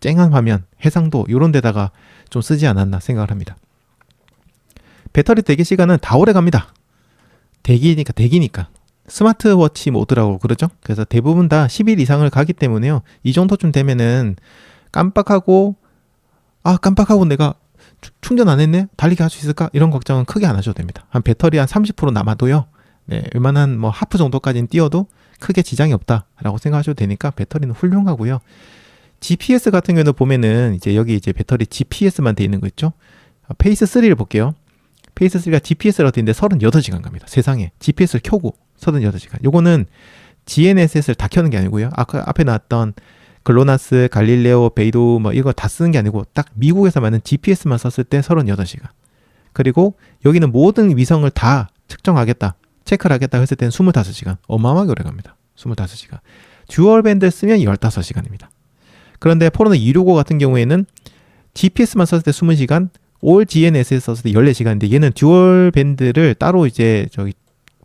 쨍한 화면, 해상도 이런 데다가 좀 쓰지 않았나 생각을 합니다. 배터리 대기 시간은 다 오래 갑니다. 대기니까 스마트워치 모드라고 그러죠. 그래서 대부분 다 10일 이상을 가기 때문에요. 이 정도쯤 되면은 깜빡하고 내가 충전 안 했네? 달리기 할 수 있을까? 이런 걱정은 크게 안 하셔도 됩니다. 한 배터리 한 30% 남아도요. 네, 웬만한 뭐 하프 정도까지는 띄워도 크게 지장이 없다라고 생각하셔도 되니까 배터리는 훌륭하고요. GPS 같은 경우는 보면은 이제 여기 이제 배터리 GPS만 돼 있는 거 있죠? 페이스 3를 볼게요. 페이스 3가 GPS라고 돼 있는데 38시간 갑니다. 세상에. GPS를 켜고 38시간. 요거는 GNSS를 다 켜는 게 아니고요. 아까 앞에 나왔던 글로나스, 갈릴레오, 베이도 뭐 이거 다 쓰는 게 아니고 딱 미국에서 만든 GPS만 썼을 때 38시간. 그리고 여기는 모든 위성을 다 측정하겠다. 체크를 하겠다 했을 때는 25시간. 어마어마하게 오래 갑니다. 25시간. 듀얼 밴드를 쓰면 15시간입니다. 그런데 포로는 265 같은 경우에는 GPS만 썼을 때 20시간, 올 GNSS 썼을 때 14시간인데 얘는 듀얼 밴드를 따로 이제 저기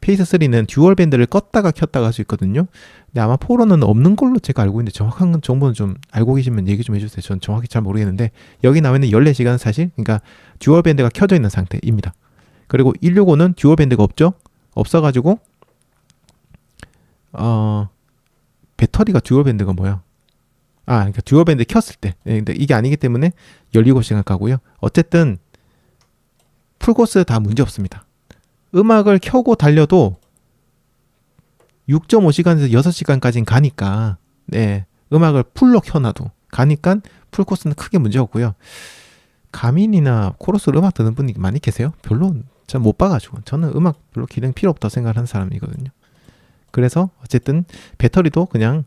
페이스 3는 듀얼 밴드를 껐다가 켰다가 할 수 있거든요. 근데 아마 포로는 없는 걸로 제가 알고 있는데 정확한 정보는 좀 알고 계시면 얘기 좀 해주세요. 저는 정확히 잘 모르겠는데 여기 나와 있는 14시간은 사실 그러니까 듀얼 밴드가 켜져 있는 상태입니다. 그리고 165는 듀얼 밴드가 없어가지고 배터리가 듀얼 밴드가 뭐야? 그러니까 듀얼 밴드 켰을 때. 근데 이게 아니기 때문에 17시간 가고요. 어쨌든 풀코스 다 문제 없습니다. 음악을 켜고 달려도 6.5시간에서 6시간까지는 가니까 네, 음악을 풀로 켜놔도 가니까 풀 코스는 크게 문제 없고요. 가민이나 코러스로 음악 듣는 분이 많이 계세요? 별로 잘 못 봐가지고 저는 음악 별로 기능 필요 없다고 생각하는 사람이거든요. 그래서 어쨌든 배터리도 그냥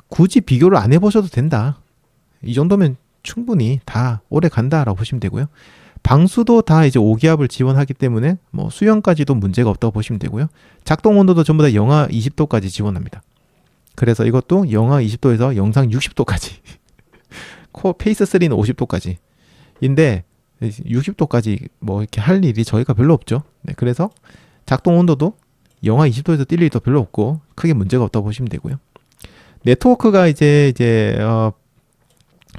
굳이 비교를 안 해보셔도 된다. 이 정도면 충분히 다 오래 간다라고 보시면 되고요. 방수도 다 이제 5기압을 지원하기 때문에 뭐 수영까지도 문제가 없다고 보시면 되고요. 작동 온도도 전부 다 영하 20도까지 지원합니다. 그래서 이것도 영하 20도에서 영상 60도까지 페이스 3는 50도까지 인데 60도까지 뭐 이렇게 할 일이 저희가 별로 없죠. 네, 그래서 작동 온도도 영하 20도에서 뛸 일도 별로 없고 크게 문제가 없다고 보시면 되고요. 네트워크가 이제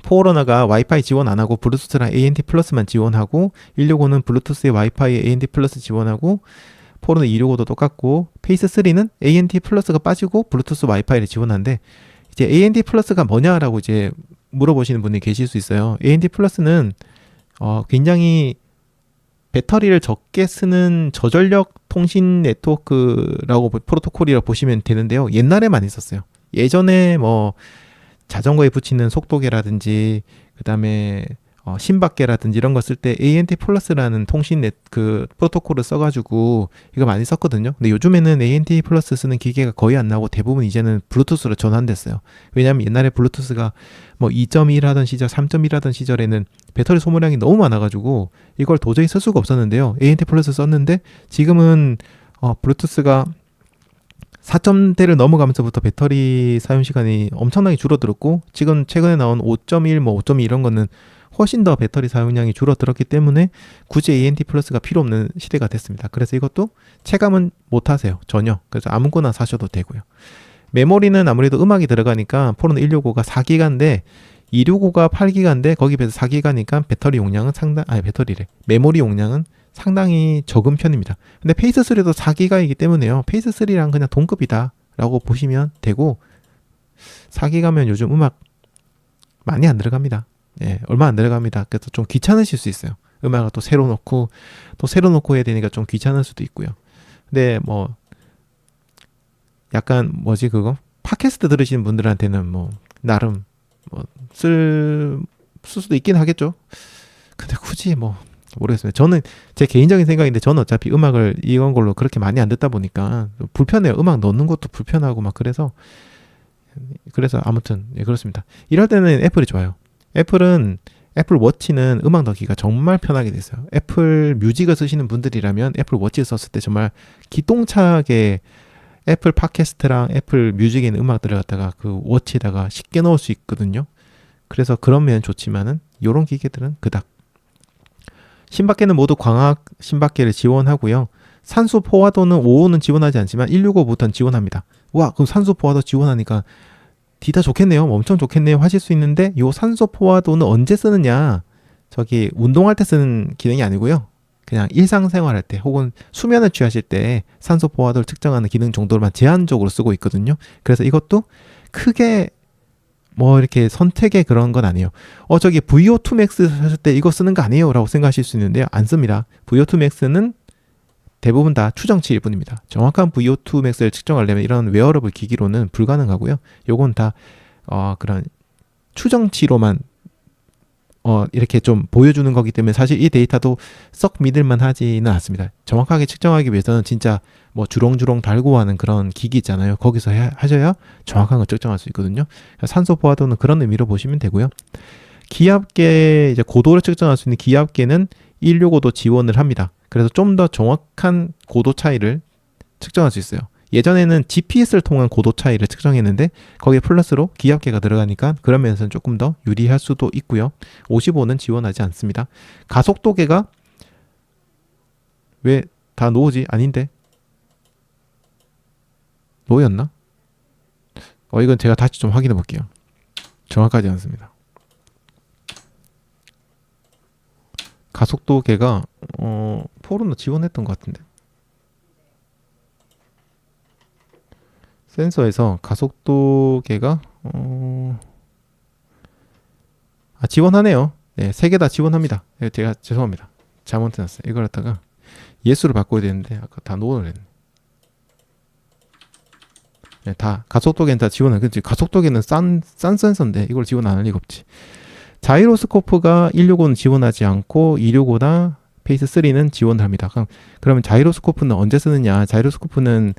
포워러너가 와이파이 지원 안 하고 블루투스랑 ANT 플러스만 지원하고 165는 블루투스에 와이파이 ANT 플러스 지원하고 포워러너 265도 똑같고 페이스 3는 ANT 플러스가 빠지고 블루투스 와이파이를 지원하는데 이제 ANT 플러스가 뭐냐라고 이제 물어보시는 분이 계실 수 있어요. ANT 플러스는 굉장히 배터리를 적게 쓰는 저전력 통신 네트워크라고 프로토콜이라고 보시면 되는데요. 옛날에 많이 썼어요. 예전에 뭐 자전거에 붙이는 속도계라든지 그다음에 심박계라든지 이런 거 쓸 때 ANT 플러스라는 통신 그 프로토콜을 써가지고 이거 많이 썼거든요. 근데 요즘에는 ANT 플러스 쓰는 기계가 거의 안 나오고 대부분 이제는 블루투스로 전환됐어요. 왜냐하면 옛날에 블루투스가 뭐 2.1 하던 시절, 3.1 하던 시절에는 배터리 소모량이 너무 많아가지고 이걸 도저히 쓸 수가 없었는데요. ANT 플러스 썼는데 지금은 블루투스가 4점대를 넘어가면서부터 배터리 사용 시간이 엄청나게 줄어들었고 지금 최근에 나온 5.1, 뭐 5.2 이런 거는 훨씬 더 배터리 사용량이 줄어들었기 때문에 굳이 ANT 플러스가 필요 없는 시대가 됐습니다. 그래서 이것도 체감은 못 하세요. 전혀. 그래서 아무거나 사셔도 되고요. 메모리는 아무래도 음악이 들어가니까 포르노 165가 4기가인데 265가 8기가인데 거기 비해서 4기가니까 배터리 용량은 메모리 용량은 상당히 적은 편입니다. 근데 페이스 3도 4기가이기 때문에요. 페이스 3랑 그냥 동급이다 라고 보시면 되고 4기가면 요즘 음악 많이 안 들어갑니다. 예, 얼마 안 들어갑니다. 그래서 좀 귀찮으실 수 있어요. 음악을 또 새로 놓고 해야 되니까 좀 귀찮을 수도 있고요. 근데 뭐 약간 팟캐스트 들으시는 분들한테는 뭐 나름 뭐 쓸 수도 있긴 하겠죠. 근데 굳이 뭐 모르겠습니다. 저는 제 개인적인 생각인데 저는 어차피 음악을 이런 걸로 그렇게 많이 안 듣다 보니까 불편해요. 음악 넣는 것도 불편하고 막 그래서 아무튼 예, 그렇습니다. 이럴 때는 애플이 좋아요. 애플 워치는 음악 넣기가 정말 편하게 됐어요. 애플 뮤직을 쓰시는 분들이라면 애플 워치를 썼을 때 정말 기똥차게 애플 팟캐스트랑 애플 뮤직에 있는 음악들을 갖다가 그 워치에다가 쉽게 넣을 수 있거든요. 그래서 그런 면은 좋지만은 요런 기계들은 그닥. 심박계는 모두 광학 심박계를 지원하고요. 산소 포화도는 5호는 지원하지 않지만 165부터는 지원합니다. 와, 그럼 산소 포화도 지원하니까 디다 좋겠네요. 엄청 좋겠네요. 하실 수 있는데 요 산소 포화도는 언제 쓰느냐? 저기 운동할 때 쓰는 기능이 아니고요. 그냥 일상생활할 때 혹은 수면을 취하실 때 산소 포화도를 측정하는 기능 정도로만 제한적으로 쓰고 있거든요. 그래서 이것도 크게 뭐 이렇게 선택의 그런 건 아니에요. 저기 VO2 max 하실 때 이거 쓰는 거 아니에요? 라고 생각하실 수 있는데요. 안 씁니다. VO2 max는 대부분 다 추정치일 뿐입니다. 정확한 VO2 max를 측정하려면 이런 웨어러블 기기로는 불가능하고요. 요건 다 그런 추정치로만 이렇게 좀 보여주는 거기 때문에 사실 이 데이터도 썩 믿을만 하지는 않습니다. 정확하게 측정하기 위해서는 진짜 뭐 주렁주렁 달고 하는 그런 기기 있잖아요. 거기서 하셔야 정확한 걸 측정할 수 있거든요. 산소 포화도는 그런 의미로 보시면 되고요. 기압계, 이제 고도를 측정할 수 있는 기압계는 165도 지원을 합니다. 그래서 좀 더 정확한 고도 차이를 측정할 수 있어요. 예전에는 GPS를 통한 고도 차이를 측정했는데 거기에 플러스로 기압계가 들어가니까 그런 면에서는 조금 더 유리할 수도 있고요. 55는 지원하지 않습니다. 가속도계가 왜 다 노지? 아닌데? 노였나? 이건 제가 다시 좀 확인해 볼게요. 정확하지 않습니다. 가속도계가 포르노 지원했던 것 같은데. 센서에서 가속도계가 지원하네요. 네, 3개 다 지원합니다. 네, 제가 죄송합니다. 잘못해놨어요. 이걸 갖다가 예수를 바꿔야 되는데 아까 다 노를 했네. 네, 다 가속도계는 다 지원을. 그렇지. 가속도계는 싼 센서인데 이걸 지원 안 할 리가 없지. 자이로스코프가 165는 지원하지 않고 265나 페이스 3는 지원을 합니다. 그러면 자이로스코프는 언제 쓰느냐? 자이로스코프는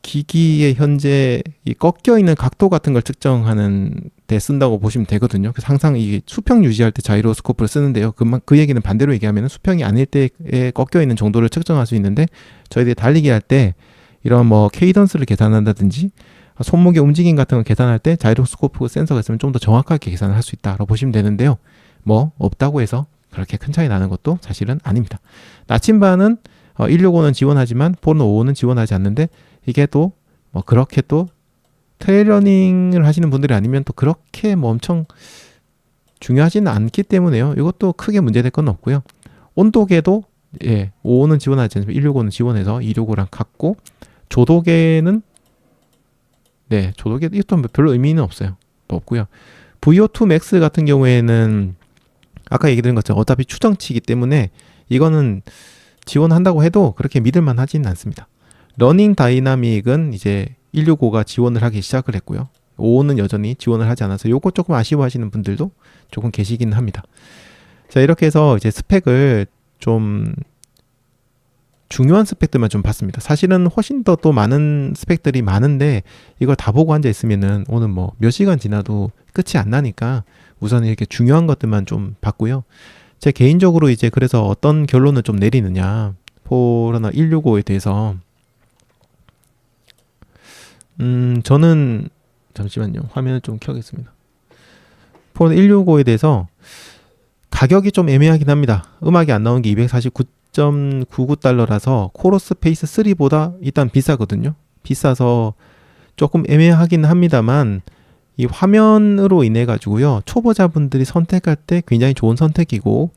기기의 현재 이 꺾여 있는 각도 같은 걸 측정하는 데 쓴다고 보시면 되거든요. 그래서 항상 이 수평 유지할 때 자이로스코프를 쓰는데요. 그 얘기는 반대로 얘기하면 수평이 아닐 때에 꺾여 있는 정도를 측정할 수 있는데, 저희들이 달리기 할 때 이런 뭐 케이던스를 계산한다든지 손목의 움직임 같은 걸 계산할 때 자이로스코프 센서가 있으면 좀 더 정확하게 계산을 할 수 있다라고 보시면 되는데요. 뭐 없다고 해서 그렇게 큰 차이 나는 것도 사실은 아닙니다. 나침반은 165는 지원하지만 포르노 55는 지원하지 않는데, 이게 또 뭐 그렇게 또 트레일러닝을 하시는 분들이 아니면 또 그렇게 뭐 엄청 중요하지는 않기 때문에요. 이것도 크게 문제될 건 없고요. 온도계도 55는 지원하지 않지만 165는 지원해서 265랑 같고, 조도계는 조도계 이것도 별로 의미는 없어요. 없고요. VO2 Max 같은 경우에는 아까 얘기 드린 것처럼 어차피 추정치이기 때문에 이거는 지원한다고 해도 그렇게 믿을만 하지는 않습니다. 러닝 다이나믹은 이제 165가 지원을 하기 시작을 했고요. 55는 여전히 지원을 하지 않아서 요거 조금 아쉬워하시는 분들도 조금 계시기는 합니다. 자, 이렇게 해서 이제 스펙을 좀 중요한 스펙들만 좀 봤습니다. 사실은 훨씬 더 또 많은 스펙들이 많은데 이걸 다 보고 앉아 있으면은 오늘 뭐 몇 시간 지나도 끝이 안 나니까 우선 이렇게 중요한 것들만 좀 봤고요. 제 개인적으로 이제 그래서 어떤 결론을 좀 내리느냐, 포르노 165에 대해서 저는 잠시만요. 화면을 좀 켜겠습니다. 포르노 165에 대해서 가격이 좀 애매하긴 합니다. 음악이 안 나온 게 249.99달러라서 코러스 페이스 3보다 일단 비싸거든요. 비싸서 조금 애매하긴 합니다만 이 화면으로 인해 가지고요, 초보자분들이 선택할 때 굉장히 좋은 선택이고,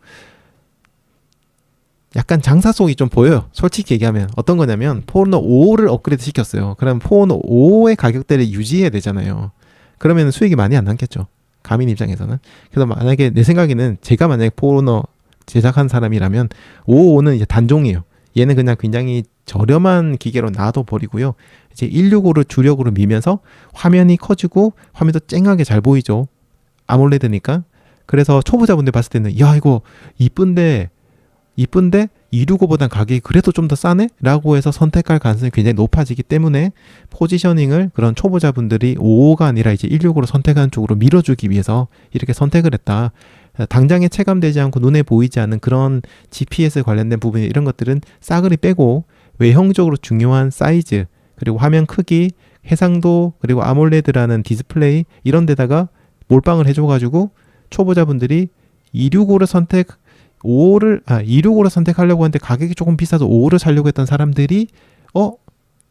약간 장사 속이 좀 보여요. 솔직히 얘기하면 어떤 거냐면 포르노 5를 업그레이드 시켰어요. 그럼 포르노 5의 가격대를 유지해야 되잖아요. 그러면 수익이 많이 안 남겠죠, 가민 입장에서는. 그래서 만약에 내 생각에는 제가 만약에 포르노 제작한 사람이라면 555는 이제 단종이에요. 얘는 그냥 굉장히 저렴한 기계로 놔둬버리고요. 이제 165를 주력으로 밀면서 화면이 커지고 화면도 쨍하게 잘 보이죠. 아몰레드니까. 그래서 초보자분들 봤을 때는 야 이거 이쁜데 265보단 가격이 그래도 좀 더 싸네? 라고 해서 선택할 가능성이 굉장히 높아지기 때문에 포지셔닝을 그런 초보자분들이 55가 아니라 이제 165로 선택하는 쪽으로 밀어주기 위해서 이렇게 선택을 했다. 당장에 체감되지 않고 눈에 보이지 않는 그런 GPS 관련된 부분, 이런 것들은 싸그리 빼고 외형적으로 중요한 사이즈, 그리고 화면 크기, 해상도, 그리고 아몰레드라는 디스플레이, 이런 데다가 몰빵을 해줘가지고 초보자분들이 265를 265를 선택하려고 하는데 가격이 조금 비싸서 55를 사려고 했던 사람들이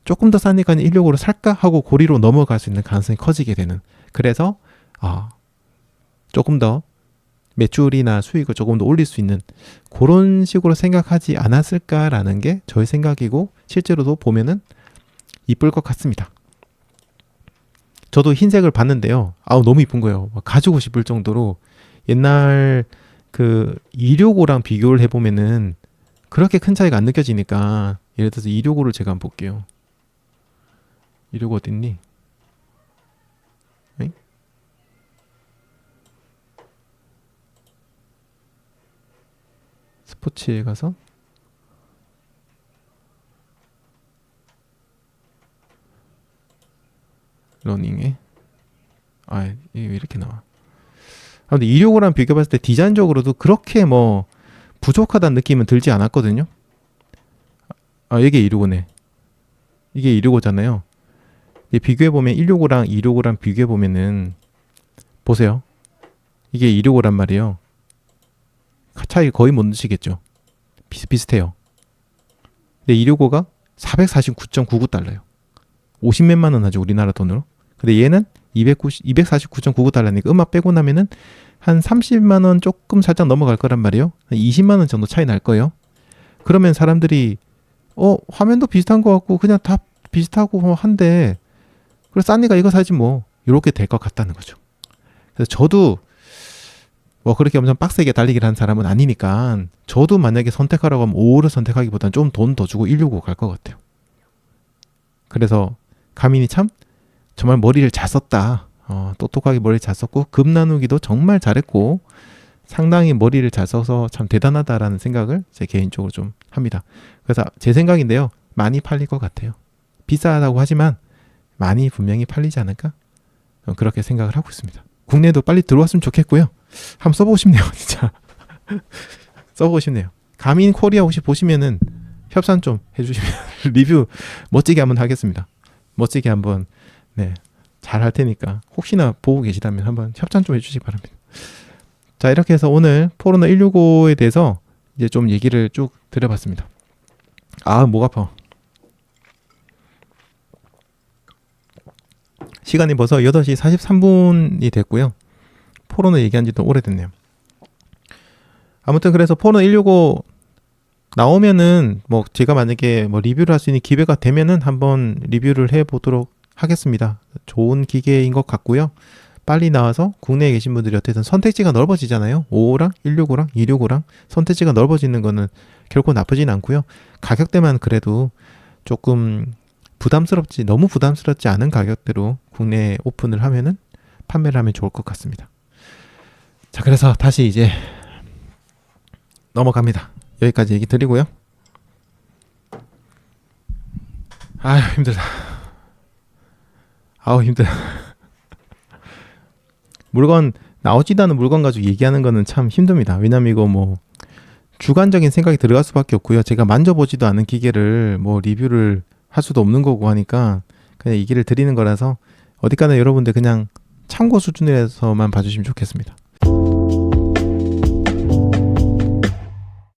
조금 더 싸니까 165를 살까 하고 고리로 넘어갈 수 있는 가능성이 커지게 되는, 그래서 조금 더 매출이나 수익을 조금 더 올릴 수 있는 그런 식으로 생각하지 않았을까라는 게 저의 생각이고, 실제로도 보면은 이쁠 것 같습니다. 저도 흰색을 봤는데요. 너무 이쁜 거예요. 가지고 싶을 정도로. 옛날 그 265랑 비교를 해보면은 그렇게 큰 차이가 안 느껴지니까, 예를 들어서 265를 제가 한번 볼게요. 265 어딨니? 에? 스포츠에 가서 러닝에 이게 왜 이렇게 나와? 근데 265랑 비교해봤을 때 디자인적으로도 그렇게 뭐 부족하다는 느낌은 들지 않았거든요. 이게 265네. 이게 265잖아요. 비교해보면 165랑 265랑 비교해보면은 보세요. 이게 265란 말이에요. 차이 거의 못 느끼겠죠. 비슷해요. 근데 265가 449.99달러예요. 50몇만 원 하죠, 우리나라 돈으로. 근데 얘는 249.99달러니까 음악 빼고 나면은 한 30만 원 조금 살짝 넘어갈 거란 말이에요. 한 20만 원 정도 차이 날 거예요. 그러면 사람들이 화면도 비슷한 거 같고 그냥 다 비슷하고 한데 그래 싸니까 이거 사지 뭐, 이렇게 될 것 같다는 거죠. 그래서 저도 뭐 그렇게 엄청 빡세게 달리기를 한 사람은 아니니까, 저도 만약에 선택하라고 하면 5를 선택하기보다는 좀 돈 더 주고 165 갈 것 같아요. 그래서 가민이 참 정말 머리를 잘 썼다. 똑똑하게 머리를 잘 썼고 급 나누기도 정말 잘했고 상당히 머리를 잘 써서 참 대단하다라는 생각을 제 개인적으로 좀 합니다. 그래서 제 생각인데요. 많이 팔릴 것 같아요. 비싸다고 하지만 많이 분명히 팔리지 않을까? 그렇게 생각을 하고 있습니다. 국내에도 빨리 들어왔으면 좋겠고요. 한번 써보고 싶네요. 진짜 써보고 싶네요. 가민 코리아 혹시 보시면은 협찬 좀 해주시면 리뷰 멋지게 한번 하겠습니다. 멋지게 한번 잘 할 테니까 혹시나 보고 계시다면 한번 협찬 좀 해주시기 바랍니다. 자, 이렇게 해서 오늘 포르노 165에 대해서 이제 좀 얘기를 쭉 드려봤습니다. 목 아파. 시간이 벌써 8시 43분이 됐고요. 포르노 얘기한 지도 오래됐네요. 아무튼 그래서 포르노 165 나오면은 뭐 제가 만약에 뭐 리뷰를 할 수 있는 기회가 되면은 한번 리뷰를 해보도록 하겠습니다. 좋은 기계인 것 같고요. 빨리 나와서 국내에 계신 분들이 어쨌든 선택지가 넓어지잖아요. 55랑 165랑 265랑 선택지가 넓어지는 거는 결코 나쁘진 않고요. 가격대만 그래도 조금 너무 부담스럽지 않은 가격대로 국내에 오픈을 하면은 판매를 하면 좋을 것 같습니다. 자, 그래서 다시 이제 넘어갑니다. 여기까지 얘기 드리고요. 힘들다. 힘들다. 물건 나오지도 않은 물건 가지고 얘기하는 거는 참 힘듭니다. 왜냐면 이거 뭐 주관적인 생각이 들어갈 수밖에 없고요. 제가 만져보지도 않은 기계를 뭐 리뷰를 할 수도 없는 거고 하니까 그냥 얘기를 드리는 거라서 어디까지나 여러분들 그냥 참고 수준에서만 봐주시면 좋겠습니다.